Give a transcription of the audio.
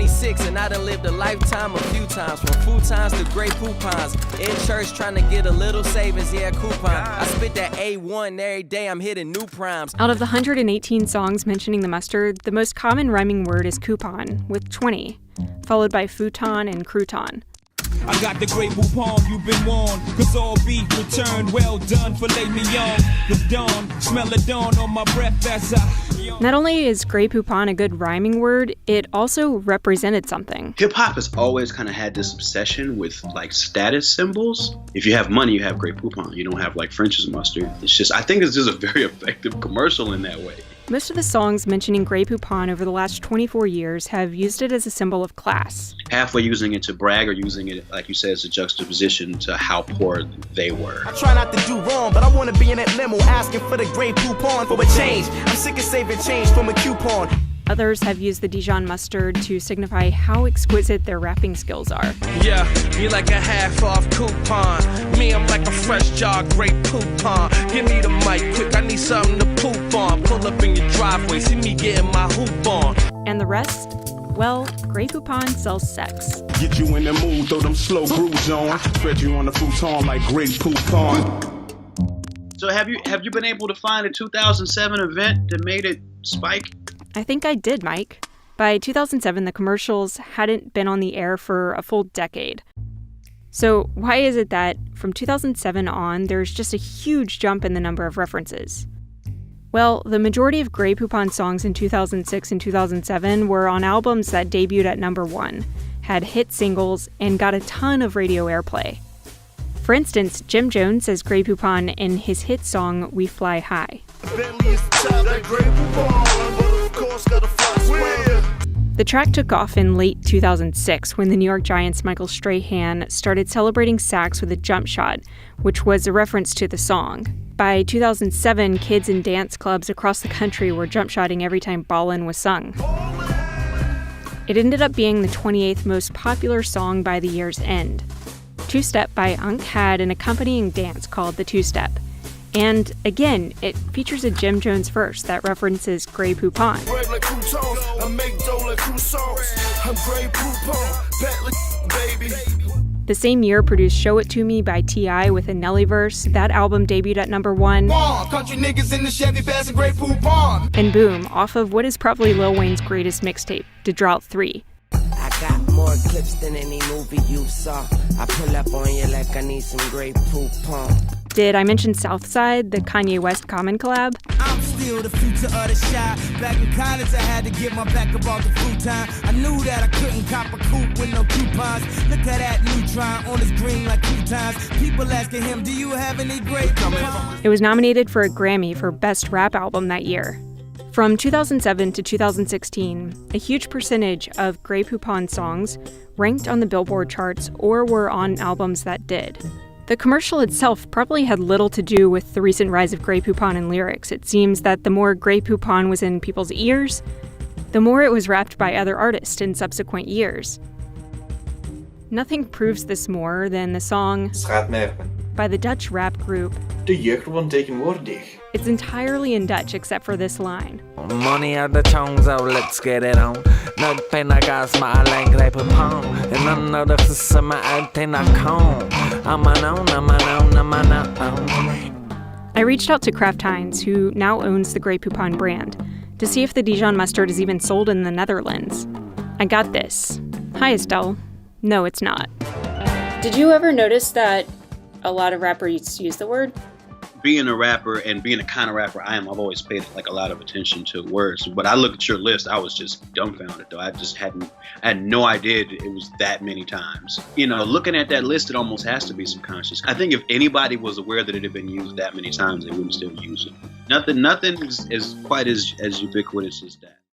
26 and I done lived a lifetime a few times. From futons to gray coupons. In church trying to get a little savings, yeah, coupon. I spit that A1 every day, I'm hitting new primes. Out of the 118 songs mentioning the mustard, the most common rhyming word is coupon, with 20, followed by futon and crouton. I got the great poupon, you've been warned, cause all beef returned, well done, filet mignon. The dawn, smell the dawn on my breath as I... Not only is Grey Poupon a good rhyming word, it also represented something. Hip-hop has always kind of had this obsession with, like, status symbols. If you have money, you have Grey Poupon. You don't have, like, French's mustard. It's just, I think it's just a very effective commercial in that way. Most of the songs mentioning Grey Poupon over the last 24 years have used it as a symbol of class. Halfway using it to brag or using it, like you said, as a juxtaposition to how poor they were. I try not to do wrong, but I want to be in that limo asking for the Grey Poupon for a change. I'm sick of saving change from a coupon. Others have used the Dijon mustard to signify how exquisite their rapping skills are. Yeah, you like a half-off coupon. Me, I'm like a fresh jar, great coupon. Give me the mic quick, I need something to poop on. Pull up in your driveway, see me getting my hoop on. And the rest? Well, Grey Poupon sells sex. Get you in the mood, throw them slow grooves on. Spread you on the futon like Grey Poupon. So have you been able to find a 2007 event that made it spike? I think I did, Mike. By 2007, the commercials hadn't been on the air for a full decade. So why is it that from 2007 on, there's just a huge jump in the number of references? Well, the majority of Grey Poupon songs in 2006 and 2007 were on albums that debuted at number 1, had hit singles, and got a ton of radio airplay. For instance, Jim Jones says Grey Poupon in his hit song We Fly High. The track took off in late 2006 when the New York Giants' Michael Strahan started celebrating sacks with a jump shot, which was a reference to the song. By 2007, kids in dance clubs across the country were jump shotting every time Ballin' was sung. It ended up being the 28th most popular song by the year's end. Two-Step by Unk had an accompanying dance called the Two-Step. And again, it features a Jim Jones verse that references Grey Poupon. The same year produced Show It To Me by T.I. with a Nelly verse. That album debuted at number 1. Country niggas in the Chevy passing Grey Poupon. And boom, off of what is probably Lil Wayne's greatest mixtape, The Drought 3. I got more clips than any movie you saw. I pull up on you like I need some Grey Poupon. Did I mention Southside, the Kanye West Common collab? I'm still the future of the shy. Back in college, I had to get my back about the futon. I knew that I couldn't cop a coupe with no coupons. Look at that neutron on his green like croutons. People asking him, do you have any Grey Poupons? It was nominated for a Grammy for Best Rap Album that year. From 2007 to 2016, a huge percentage of Grey Poupon songs ranked on the Billboard charts or were on albums that did. The commercial itself probably had little to do with the recent rise of Grey Poupon in lyrics. It seems that the more Grey Poupon was in people's ears, the more it was rapped by other artists in subsequent years. Nothing proves this more than the song by the Dutch rap group. De jeugd wordt tegenwoordig. It's entirely in Dutch except for this line. Money out the tongues, oh let's get it on. No pain I got my lang Grey Poupon. And I know the summer out in a cone. I reached out to Kraft Heinz, who now owns the Grey Poupon brand, to see if the Dijon mustard is even sold in the Netherlands. I got this. Hi, Estelle. No, it's not. Did you ever notice that a lot of rappers use the word? Being a rapper and being the kind of rapper I am, I've always paid like a lot of attention to words. But I look at your list, I was just dumbfounded though. I had no idea it was that many times. You know, looking at that list, it almost has to be subconscious. I think if anybody was aware that it had been used that many times, they wouldn't still use it. Nothing is quite as ubiquitous as that.